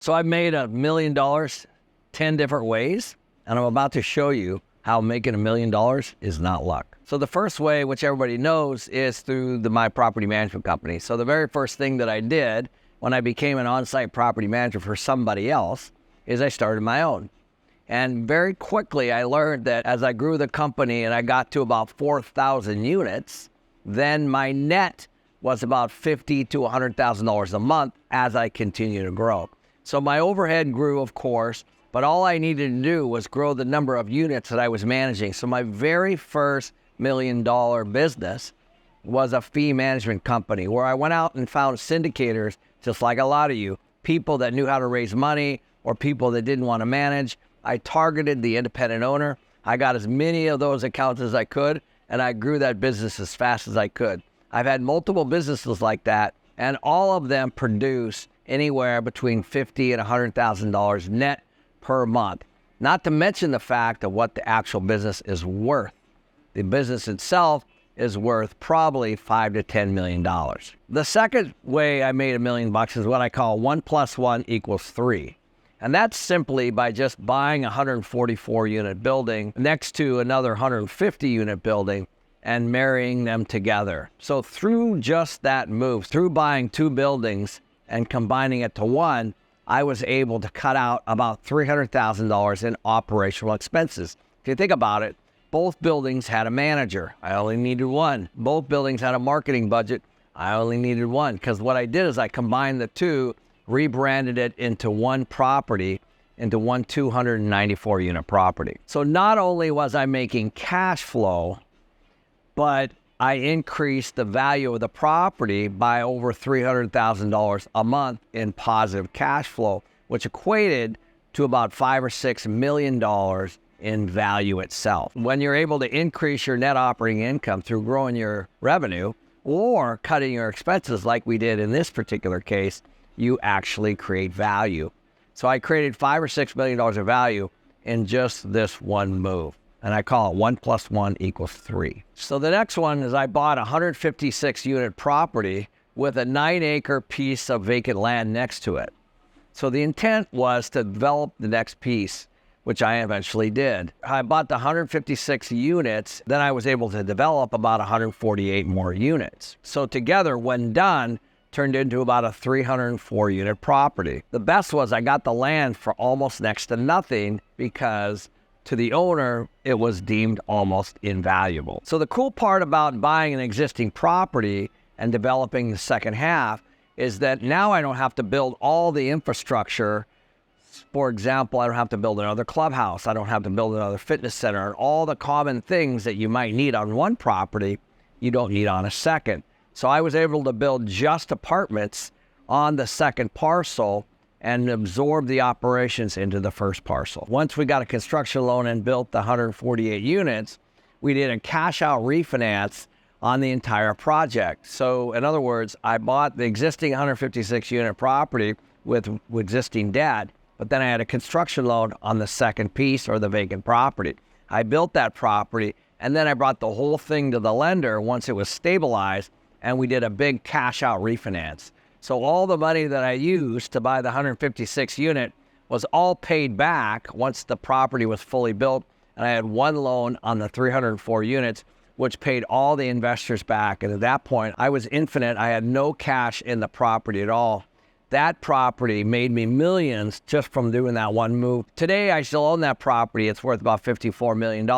So I made $1 million 10 different ways, and I'm about to show you how making $1 million is not luck. So the first way, which everybody knows, is through my property management company. So the very first thing that I did when I became an on-site property manager for somebody else is I started my own. And very quickly I learned that as I grew the company and I got to about 4,000 units, then my net was about $50,000 to $100,000 a month as I continue to grow. So my overhead grew, of course, but all I needed to do was grow the number of units that I was managing. So my very first $1 million business was a fee management company where I went out and found syndicators, just like a lot of you, people that knew how to raise money or people that didn't want to manage. I targeted the independent owner. I got as many of those accounts as I could, and I grew that business as fast as I could. I've had multiple businesses like that, and all of them produce anywhere between $50,000 and $100,000 net per month. Not to mention the fact of what the actual business is worth. The business itself is worth probably $5 to $10 million. The second way I made $1 million is what I call 1 + 1 = 3. And that's simply by just buying a 144 unit building next to another 150 unit building and marrying them together. So through just that move, through buying 2 buildings and combining it to one, I was able to cut out about $300,000 in operational expenses. If you think about it, both buildings had a manager. I only needed one. Both buildings had a marketing budget. I only needed one, because what I did is I combined the two, rebranded it into one property, into one 294 unit property. So not only was I making cash flow, but I increased the value of the property by over $300,000 a month in positive cash flow, which equated to about $5 or $6 million in value itself. When you're able to increase your net operating income through growing your revenue or cutting your expenses like we did in this particular case, you actually create value. So I created $5 or $6 million of value in just this one move. And I call it 1 + 1 = 3. So the next one is I bought a 156 unit property with a 9-acre piece of vacant land next to it. So the intent was to develop the next piece, which I eventually did. I bought the 156 units, then I was able to develop about 148 more units. So together, when done, turned into about a 304 unit property. The best was I got the land for almost next to nothing because to the owner, it was deemed almost invaluable. So the cool part about buying an existing property and developing the second half is that now I don't have to build all the infrastructure. For example, I don't have to build another clubhouse. I don't have to build another fitness center. And all the common things that you might need on one property, you don't need on a second. So I was able to build just apartments on the second parcel and absorb the operations into the first parcel. Once we got a construction loan and built the 148 units, we did a cash out refinance on the entire project. So in other words, I bought the existing 156 unit property with existing debt, but then I had a construction loan on the second piece or the vacant property. I built that property and then I brought the whole thing to the lender once it was stabilized, and we did a big cash out refinance. So all the money that I used to buy the 156 unit was all paid back once the property was fully built. And I had one loan on the 304 units, which paid all the investors back. And at that point, I was infinite. I had no cash in the property at all. That property made me millions just from doing that one move. Today, I still own that property. It's worth about $54 million.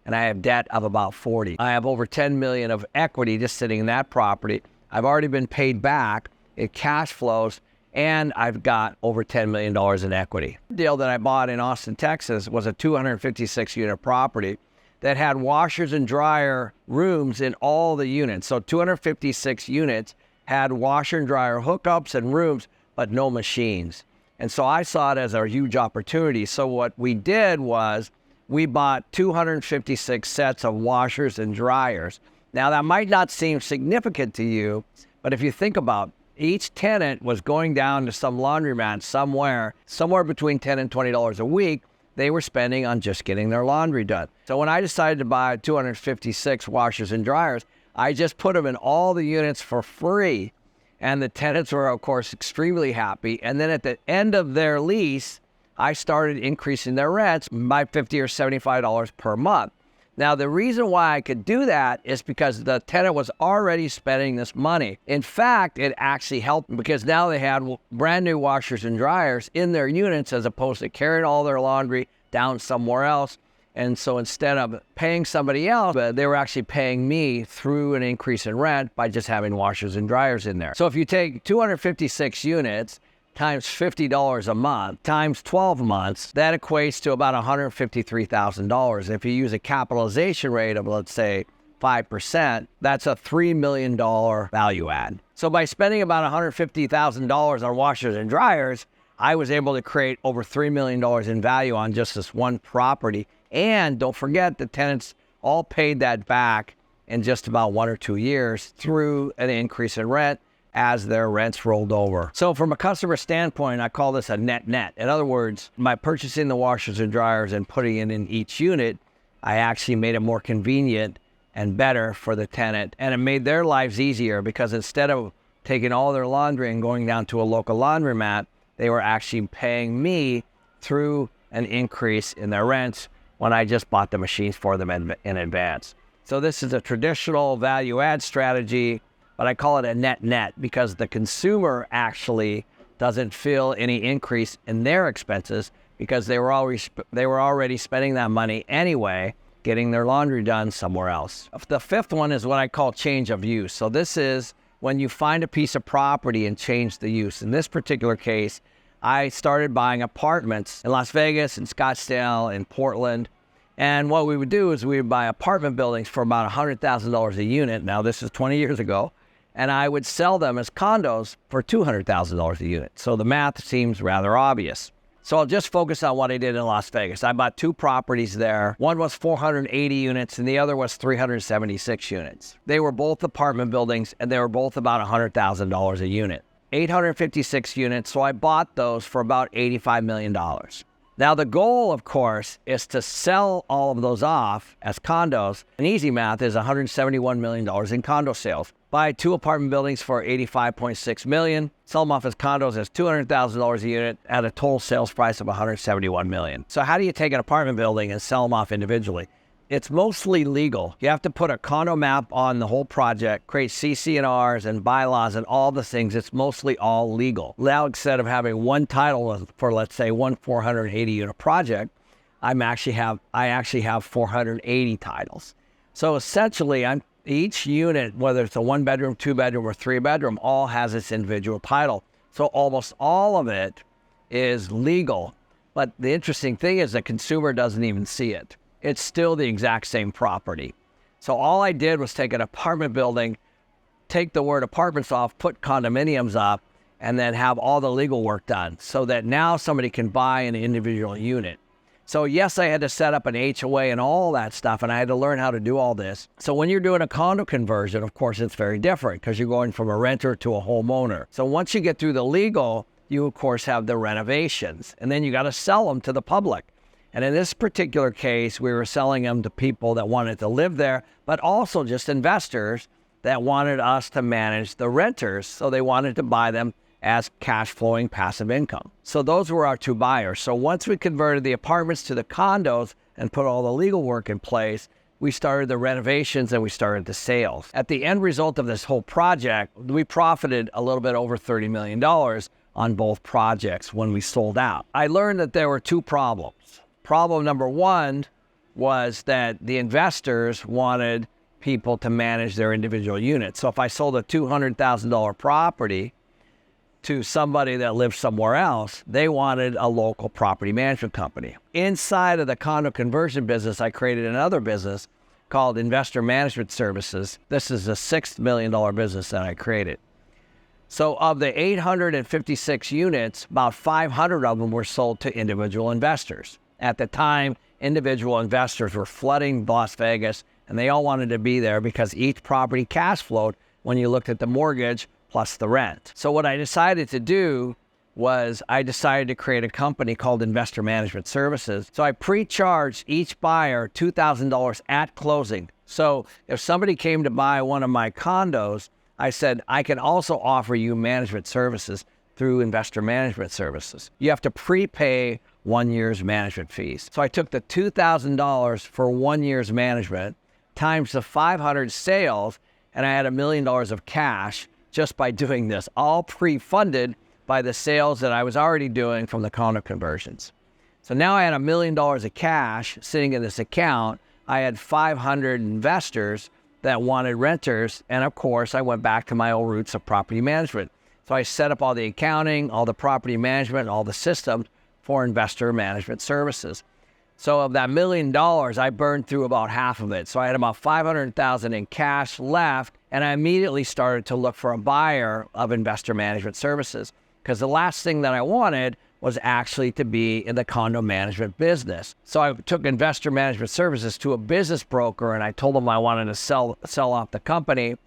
And I have debt of about 40. I have over 10 million of equity just sitting in that property. I've already been paid back. It cash flows, and I've got over $10 million in equity. The deal that I bought in Austin, Texas was a 256 unit property that had washers and dryer rooms in all the units. So 256 units had washer and dryer hookups and rooms, but no machines. And so I saw it as a huge opportunity. So what we did was we bought 256 sets of washers and dryers. Now that might not seem significant to you, but if you think about each tenant was going down to some laundromat somewhere between $10 and $20 a week they were spending on just getting their laundry done. So when I decided to buy 256 washers and dryers, I just put them in all the units for free. And the tenants were, of course, extremely happy. And then at the end of their lease, I started increasing their rents by $50 or $75 per month. Now, the reason why I could do that is because the tenant was already spending this money. In fact, it actually helped because now they had brand new washers and dryers in their units as opposed to carrying all their laundry down somewhere else. And so instead of paying somebody else, they were actually paying me through an increase in rent by just having washers and dryers in there. So if you take 256 units times $50 a month times 12 months, that equates to about $153,000. If you use a capitalization rate of, let's say, 5%, that's a $3 million value add. So by spending about $150,000 on washers and dryers, I was able to create over $3 million in value on just this one property. And don't forget, the tenants all paid that back in just about 1 or 2 years through an increase in rent as their rents rolled over. So from a customer standpoint, I call this a net-net. In other words, by purchasing the washers and dryers and putting it in each unit, I actually made it more convenient and better for the tenant. And it made their lives easier because instead of taking all their laundry and going down to a local laundromat, they were actually paying me through an increase in their rents when I just bought the machines for them in advance. So this is a traditional value add strategy, but I call it a net-net because the consumer actually doesn't feel any increase in their expenses because they were already spending that money anyway, getting their laundry done somewhere else. The fifth one is what I call change of use. So this is when you find a piece of property and change the use. In this particular case, I started buying apartments in Las Vegas, in Scottsdale, in Portland. And what we would do is we would buy apartment buildings for about $100,000 a unit. Now, this is 20 years ago. And I would sell them as condos for $200,000 a unit. So the math seems rather obvious. So I'll just focus on what I did in Las Vegas. I bought 2 properties there. One was 480 units and the other was 376 units. They were both apartment buildings and they were both about $100,000 a unit. 856 units, so I bought those for about $85 million. Now the goal, of course, is to sell all of those off as condos. And easy math is $171 million in condo sales. Buy 2 apartment buildings for $85.6 million, sell them off as condos as $200,000 a unit at a total sales price of $171 million. So how do you take an apartment building and sell them off individually? It's mostly legal. You have to put a condo map on the whole project, create CC&Rs and bylaws and all the things. It's mostly all legal. Now, instead of having one title for, let's say, one 480 unit project, I actually have 480 titles. So essentially, each unit, whether it's a 1-bedroom, 2-bedroom, or 3-bedroom, all has its individual title. So almost all of it is legal. But the interesting thing is the consumer doesn't even see it. It's still the exact same property. So all I did was take an apartment building, take the word apartments off, put condominiums up, and then have all the legal work done so that now somebody can buy an individual unit. So yes, I had to set up an HOA and all that stuff, and I had to learn how to do all this. So when you're doing a condo conversion, of course, it's very different because you're going from a renter to a homeowner. So once you get through the legal, you, of course, have the renovations, and then you got to sell them to the public. And in this particular case, we were selling them to people that wanted to live there, but also just investors that wanted us to manage the renters. So they wanted to buy them as cash flowing passive income. So those were our 2 buyers. So once we converted the apartments to the condos and put all the legal work in place, we started the renovations and we started the sales. At the end result of this whole project, we profited a little bit over $30 million on both projects when we sold out. I learned that there were 2 problems. Problem number 1 was that the investors wanted people to manage their individual units. So if I sold a $200,000 property to somebody that lived somewhere else, they wanted a local property management company. Inside of the condo conversion business, I created another business called Investor Management Services. This is a $6 million business that I created. So of the 856 units, about 500 of them were sold to individual investors. At the time, individual investors were flooding Las Vegas, and they all wanted to be there because each property cash flowed when you looked at the mortgage plus the rent. So what I decided to do was I decided to create a company called Investor Management Services. So I pre-charged each buyer $2,000 at closing. So if somebody came to buy one of my condos, I said, I can also offer you management services through investor management services. You have to prepay 1 year's management fees. So I took the $2,000 for 1 year's management times the 500 sales, and I had $1 million of cash just by doing this, all pre-funded by the sales that I was already doing from the condo conversions. So now I had $1 million of cash sitting in this account. I had 500 investors that wanted renters. And of course, I went back to my old roots of property management. So I set up all the accounting, all the property management, all the systems for investor management services. So of that $1 million, I burned through about half of it. So I had about $500,000 in cash left, and I immediately started to look for a buyer of investor management services, because the last thing that I wanted was actually to be in the condo management business. So I took investor management services to a business broker, and I told him I wanted to sell off the company.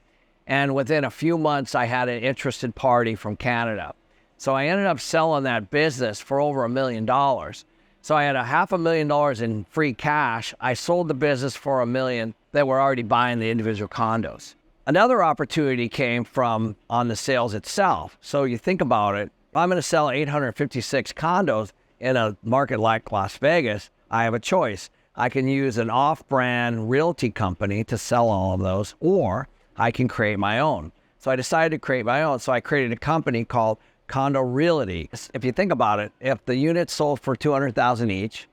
And within a few months, I had an interested party from Canada. So I ended up selling that business for over $1 million. So I had $500,000 in free cash. I sold the business for $1 million. They were already buying the individual condos. Another opportunity came from on the sales itself. So you think about it, if I'm going to sell 856 condos in a market like Las Vegas, I have a choice. I can use an off-brand realty company to sell all of those, or I can create my own. So I decided to create my own. So I created a company called Condo Realty. If you think about it, if the units sold for $200,000 each,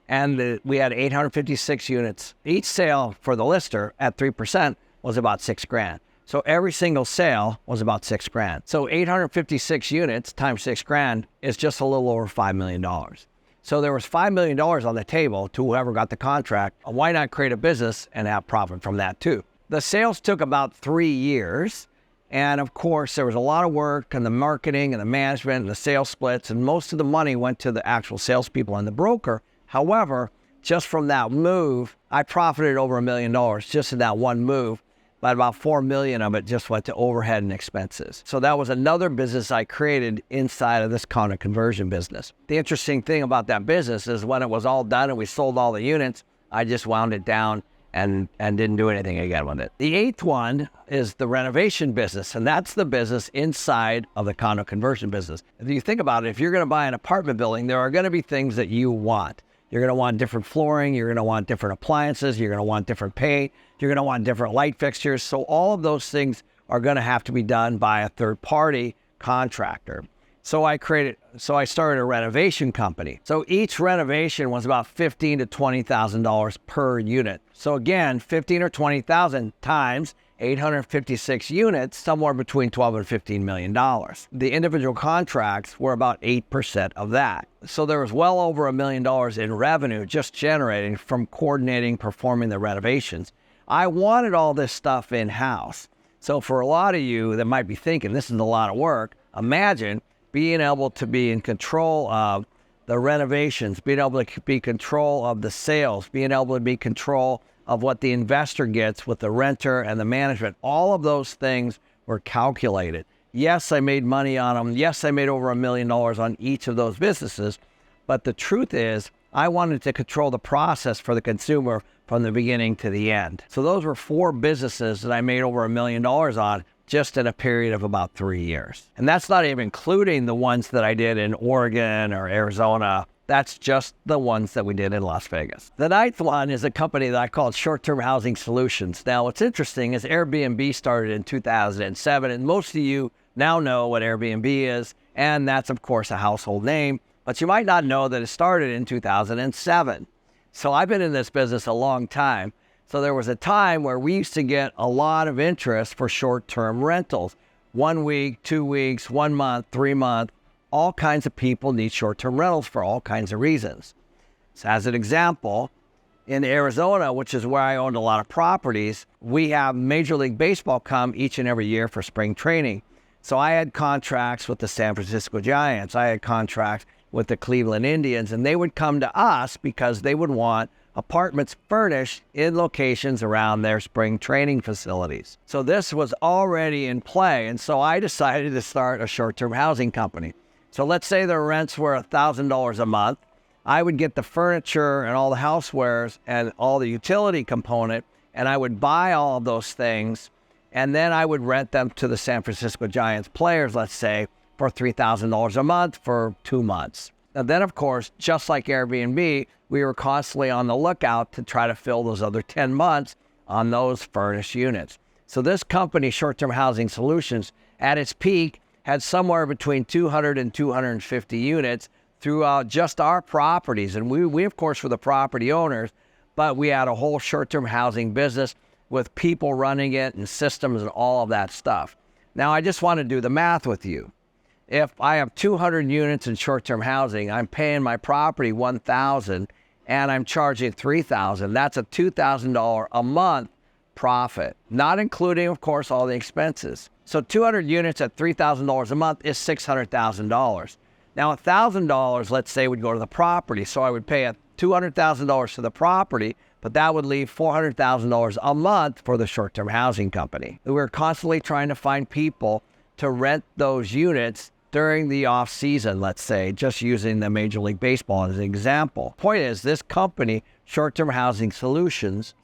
and we had 856 units, each sale for the lister at 3% was about $6,000. So every single sale was about $6,000. So 856 units times $6,000 is just a little over $5 million. So there was $5 million on the table to whoever got the contract. Why not create a business and have profit from that too? The sales took about 3 years. And of course, there was a lot of work and the marketing and the management and the sales splits, and most of the money went to the actual salespeople and the broker. However, just from that move, I profited over $1 million just in that one move, but about $4 million of it just went to overhead and expenses. So that was another business I created inside of this condo conversion business. The interesting thing about that business is when it was all done and we sold all the units, I just wound it down and didn't do anything again with it. The eighth one is the renovation business, and that's the business inside of the condo conversion business. If you think about it, if you're going to buy an apartment building, there are going to be things that you want. You're going to want different flooring, you're going to want different appliances, you're going to want different paint, you're going to want different light fixtures. So all of those things are going to have to be done by a third-party contractor. So I started a renovation company. So each renovation was about $15,000 to $20,000 per unit. So again, $15,000 or $20,000 times 856 units, somewhere between $12 and $15 million. The individual contracts were about 8% of that. So there was well over $1 million in revenue just generating from coordinating, performing the renovations. I wanted all this stuff in-house. So for a lot of you that might be thinking this is a lot of work, imagine being able to be in control of the renovations, being able to be in control of the sales, being able to be in control of what the investor gets with the renter and the management. All of those things were calculated. Yes, I made money on them. Yes, I made over $1 million on each of those businesses. But the truth is, I wanted to control the process for the consumer from the beginning to the end. So those were 4 businesses that I made over $1 million on just in a period of about 3 years. And that's not even including the ones that I did in Oregon or Arizona. That's just the ones that we did in Las Vegas. The 9th one is a company that I called Short-Term Housing Solutions. Now, what's interesting is Airbnb started in 2007, and most of you now know what Airbnb is, and that's, of course, a household name, but you might not know that it started in 2007. So I've been in this business a long time. So there was a time where we used to get a lot of interest for short-term rentals. 1 week, 2 weeks, 1 month, 3 months. All kinds of people need short-term rentals for all kinds of reasons. So as an example, in Arizona, which is where I owned a lot of properties, we have Major League Baseball come each and every year for spring training. So I had contracts with the San Francisco Giants. I had contracts with the Cleveland Indians, and they would come to us because they would want apartments furnished in locations around their spring training facilities. So this was already in play, and so I decided to start a short-term housing company. So let's say the rents were $1,000 a month. I would get the furniture and all the housewares and all the utility component, and I would buy all of those things and then I would rent them to the San Francisco Giants players, let's say, for $3,000 a month for 2 months. And then, of course, just like Airbnb, we were constantly on the lookout to try to fill those other 10 months on those furnished units. So this company, Short-Term Housing Solutions, at its peak, had somewhere between 200 and 250 units throughout just our properties. And we of course, were the property owners, but we had a whole short-term housing business with people running it and systems and all of that stuff. Now, I just want to do the math with you. If I have 200 units in short-term housing, I'm paying my property $1,000 and I'm charging $3,000. That's a $2,000 a month profit, not including, of course, all the expenses. So 200 units at $3,000 a month is $600,000. Now, $1,000, let's say, would go to the property. So I would pay $200,000 to the property, but that would leave $400,000 a month for the short-term housing company. We were constantly trying to find people to rent those units during the off season, let's say, just using the Major League Baseball as an example. Point is, this company, Short-Term Housing Solutions,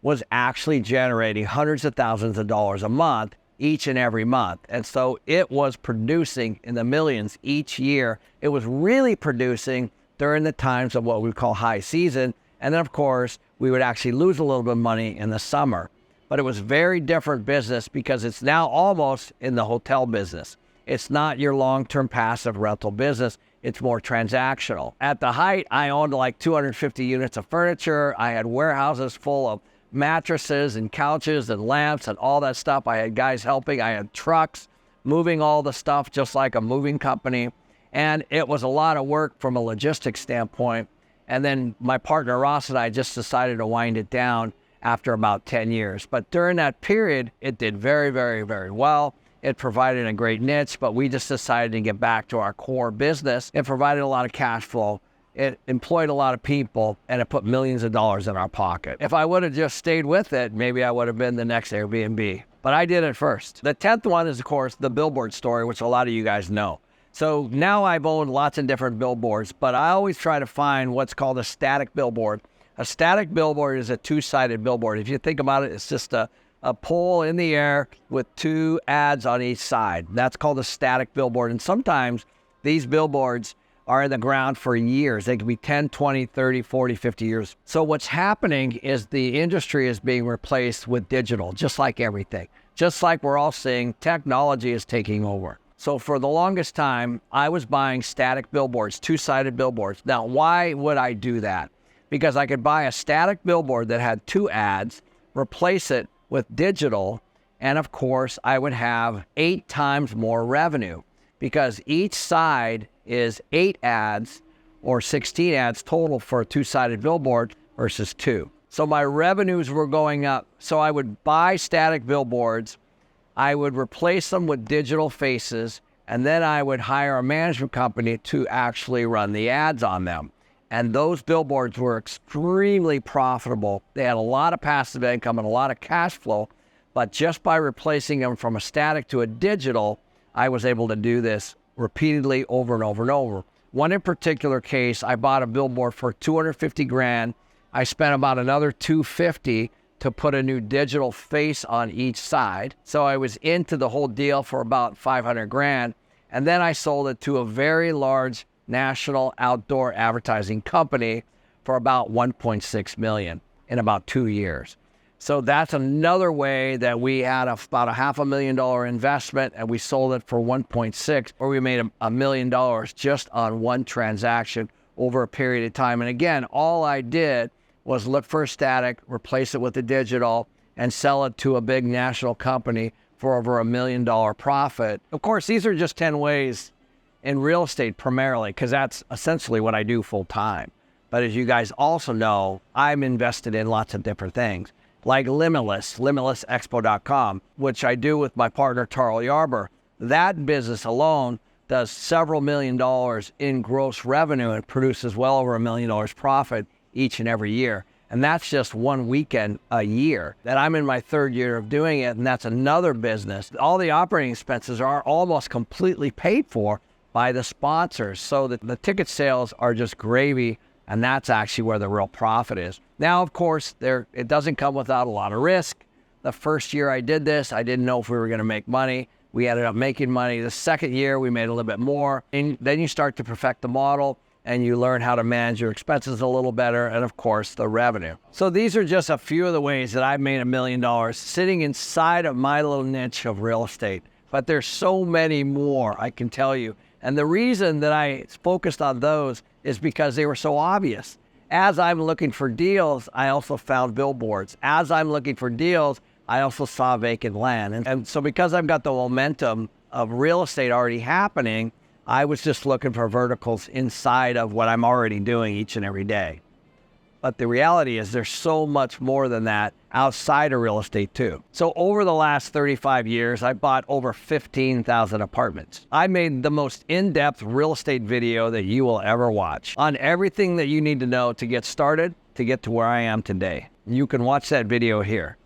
was actually generating hundreds of thousands of dollars a month each and every month. And so it was producing in the millions each year. It was really producing during the times of what we call high season. And then, of course, we would actually lose a little bit of money in the summer. But it was very different business because it's now almost in the hotel business. It's not your long-term passive rental business. It's more transactional. At the height, I owned like 250 units of furniture. I had warehouses full of mattresses and couches and lamps and all that stuff. I had guys helping. I had trucks moving all the stuff just like a moving company. And it was a lot of work from a logistics standpoint. And then my partner Ross and I just decided to wind it down after about 10 years. But during that period, it did very, very, very well. It provided a great niche, but we just decided to get back to our core business. It provided a lot of cash flow. It employed a lot of people, and it put millions of dollars in our pocket. If I would have just stayed with it, maybe I would have been the next Airbnb. But I did it first. The 10th one is, of course, the billboard story, which a lot of you guys know. So now I've owned lots of different billboards, but I always try to find what's called a static billboard. A static billboard is a two-sided billboard. If you think about it, it's just a pole in the air with two ads on each side. That's called a static billboard. And sometimes these billboards are in the ground for years. They can be 10, 20, 30, 40, 50 years. So what's happening is the industry is being replaced with digital, just like everything. Just like we're all seeing, technology is taking over. So for the longest time, I was buying static billboards, two-sided billboards. Now, why would I do that? Because I could buy a static billboard that had two ads, replace it with digital, and of course, I would have 8 times more revenue because each side is 8 ads or 16 ads total for a two-sided billboard versus 2. So my revenues were going up. So I would buy static billboards, I would replace them with digital faces, and then I would hire a management company to actually run the ads on them. And those billboards were extremely profitable. They had a lot of passive income and a lot of cash flow, but just by replacing them from a static to a digital, I was able to do this repeatedly over and over and over. One in particular case, I bought a billboard for $250 grand. I spent about another $250 to put a new digital face on each side. So I was into the whole deal for about $500 grand. And then I sold it to a very large national outdoor advertising company for about $1.6 million in about 2 years. So that's another way that we had about a $500,000 investment and we sold it for 1.6, or we made $1 million just on one transaction over a period of time. And again, all I did was look for a static, replace it with a digital, and sell it to a big national company for over $1 million profit. Of course, these are just 10 ways in real estate primarily, because that's essentially what I do full time. But as you guys also know, I'm invested in lots of different things, like limitlessexpo.com, which I do with my partner, Tarl Yarber. That business alone does several $1 million in gross revenue and produces well over $1 million profit each and every year. And that's just one weekend a year. That I'm in my 3rd year of doing it, and that's another business. All the operating expenses are almost completely paid for by the sponsors, so that the ticket sales are just gravy, and that's actually where the real profit is. Now, of course, it doesn't come without a lot of risk. The first year I did this, I didn't know if we were going to make money. We ended up making money. The second year, we made a little bit more. And then you start to perfect the model and you learn how to manage your expenses a little better and, of course, the revenue. So these are just a few of the ways that I've made $1 million sitting inside of my little niche of real estate. But there's so many more, I can tell you. And the reason that I focused on those is because they were so obvious. As I'm looking for deals, I also found billboards. As I'm looking for deals, I also saw vacant land. And so because I've got the momentum of real estate already happening, I was just looking for verticals inside of what I'm already doing each and every day. But the reality is there's so much more than that outside of real estate too. So over the last 35 years, I bought over 15,000 apartments. I made the most in-depth real estate video that you will ever watch on everything that you need to know to get started, to get to where I am today. You can watch that video here.